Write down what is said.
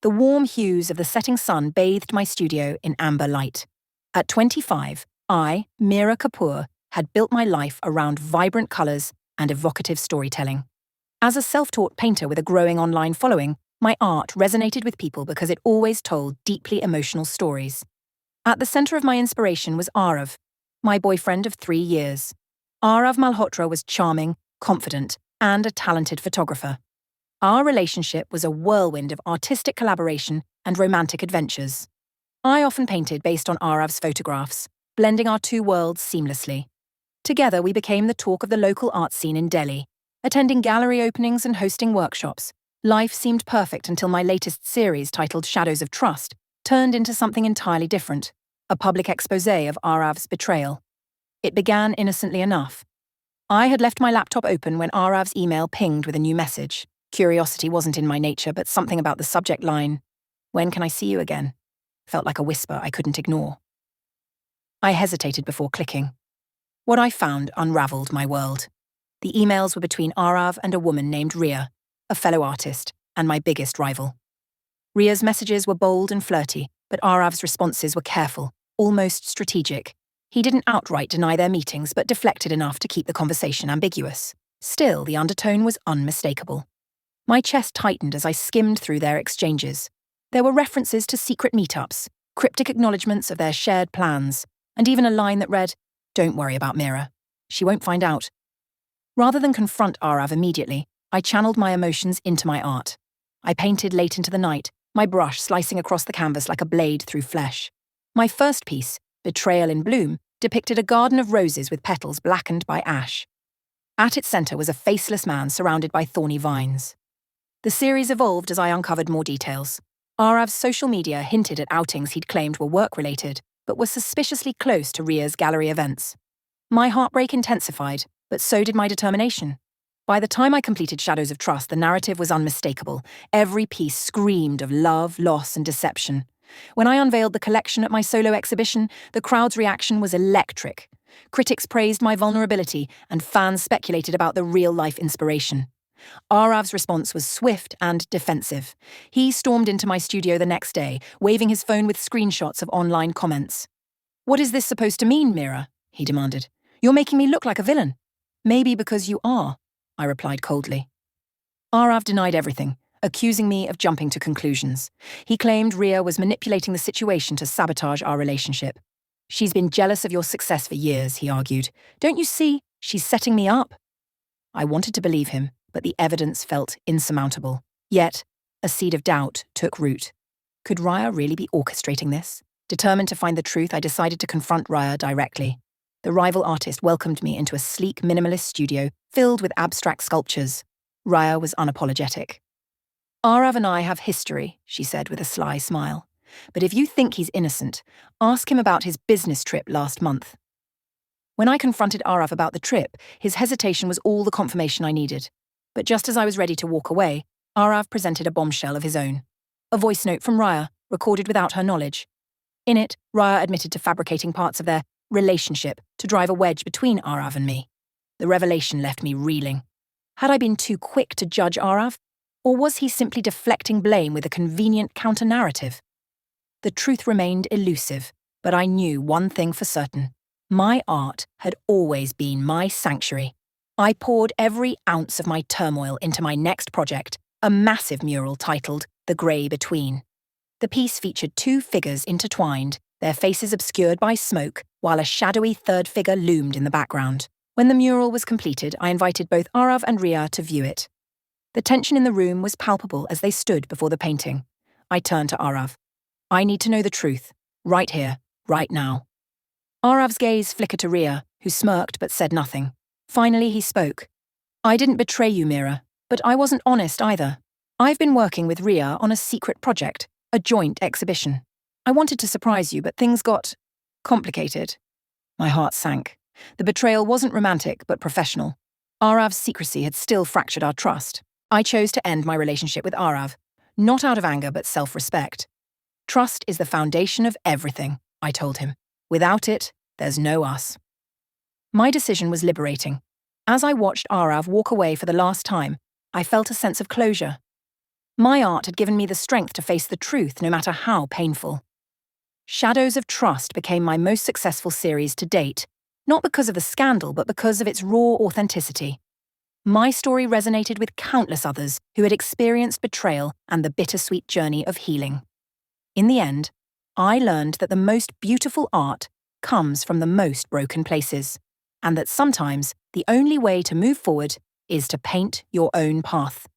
The warm hues of the setting sun bathed my studio in amber light. At 25, I, Meera Kapoor, had built my life around vibrant colours and evocative storytelling. As a self-taught painter with a growing online following, my art resonated with people because it always told deeply emotional stories. At the centre of my inspiration was Arav, my boyfriend of 3 years. Arav Malhotra was charming, confident, and a talented photographer. Our relationship was a whirlwind of artistic collaboration and romantic adventures. I often painted based on Arav's photographs, blending our two worlds seamlessly. Together we became the talk of the local art scene in Delhi. Attending gallery openings and hosting workshops, life seemed perfect until my latest series, titled Shadows of Trust, turned into something entirely different, a public exposé of Arav's betrayal. It began innocently enough. I had left my laptop open when Arav's email pinged with a new message. Curiosity wasn't in my nature, but something about the subject line, "When can I see you again?" felt like a whisper I couldn't ignore. I hesitated before clicking. What I found unravelled my world. The emails were between Arav and a woman named Ria, a fellow artist, and my biggest rival. Ria's messages were bold and flirty, but Arav's responses were careful, almost strategic. He didn't outright deny their meetings, but deflected enough to keep the conversation ambiguous. Still, the undertone was unmistakable. My chest tightened as I skimmed through their exchanges. There were references to secret meetups, cryptic acknowledgements of their shared plans, and even a line that read, "Don't worry about Meera. She won't find out." Rather than confront Arav immediately, I channeled my emotions into my art. I painted late into the night, my brush slicing across the canvas like a blade through flesh. My first piece, Betrayal in Bloom, depicted a garden of roses with petals blackened by ash. At its centre was a faceless man surrounded by thorny vines. The series evolved as I uncovered more details. Arav's social media hinted at outings he'd claimed were work-related, but were suspiciously close to Ria's gallery events. My heartbreak intensified, but so did my determination. By the time I completed Shadows of Trust, the narrative was unmistakable. Every piece screamed of love, loss, and deception. When I unveiled the collection at my solo exhibition, the crowd's reaction was electric. Critics praised my vulnerability, and fans speculated about the real-life inspiration. Arav's response was swift and defensive. He stormed into my studio the next day, waving his phone with screenshots of online comments. "What is this supposed to mean, Meera?" he demanded. "You're making me look like a villain." "Maybe because you are," I replied coldly. Arav denied everything, accusing me of jumping to conclusions. He claimed Ria was manipulating the situation to sabotage our relationship. "She's been jealous of your success for years," he argued. "Don't you see? She's setting me up." I wanted to believe him, but the evidence felt insurmountable. Yet, a seed of doubt took root. Could Raya really be orchestrating this? Determined to find the truth, I decided to confront Raya directly. The rival artist welcomed me into a sleek, minimalist studio filled with abstract sculptures. Raya was unapologetic. "Arav and I have history," she said with a sly smile. "But if you think he's innocent, ask him about his business trip last month." When I confronted Arav about the trip, his hesitation was all the confirmation I needed. But just as I was ready to walk away, Arav presented a bombshell of his own. A voice note from Raya, recorded without her knowledge. In it, Raya admitted to fabricating parts of their relationship to drive a wedge between Arav and me. The revelation left me reeling. Had I been too quick to judge Arav? Or was he simply deflecting blame with a convenient counter-narrative? The truth remained elusive, but I knew one thing for certain. My art had always been my sanctuary. I poured every ounce of my turmoil into my next project, a massive mural titled The Grey Between. The piece featured two figures intertwined, their faces obscured by smoke, while a shadowy third figure loomed in the background. When the mural was completed, I invited both Arav and Ria to view it. The tension in the room was palpable as they stood before the painting. I turned to Arav. "I need to know the truth, right here, right now." Arav's gaze flickered to Ria, who smirked but said nothing. Finally, he spoke. "I didn't betray you, Meera, but I wasn't honest either. I've been working with Ria on a secret project, a joint exhibition. I wanted to surprise you, but things got complicated." My heart sank. The betrayal wasn't romantic, but professional. Arav's secrecy had still fractured our trust. I chose to end my relationship with Arav, not out of anger but self-respect. "Trust is the foundation of everything," I told him. "Without it, there's no us." My decision was liberating. As I watched Arav walk away for the last time, I felt a sense of closure. My art had given me the strength to face the truth, no matter how painful. Shadows of Trust became my most successful series to date, not because of the scandal, but because of its raw authenticity. My story resonated with countless others who had experienced betrayal and the bittersweet journey of healing. In the end, I learned that the most beautiful art comes from the most broken places, and that sometimes the only way to move forward is to paint your own path.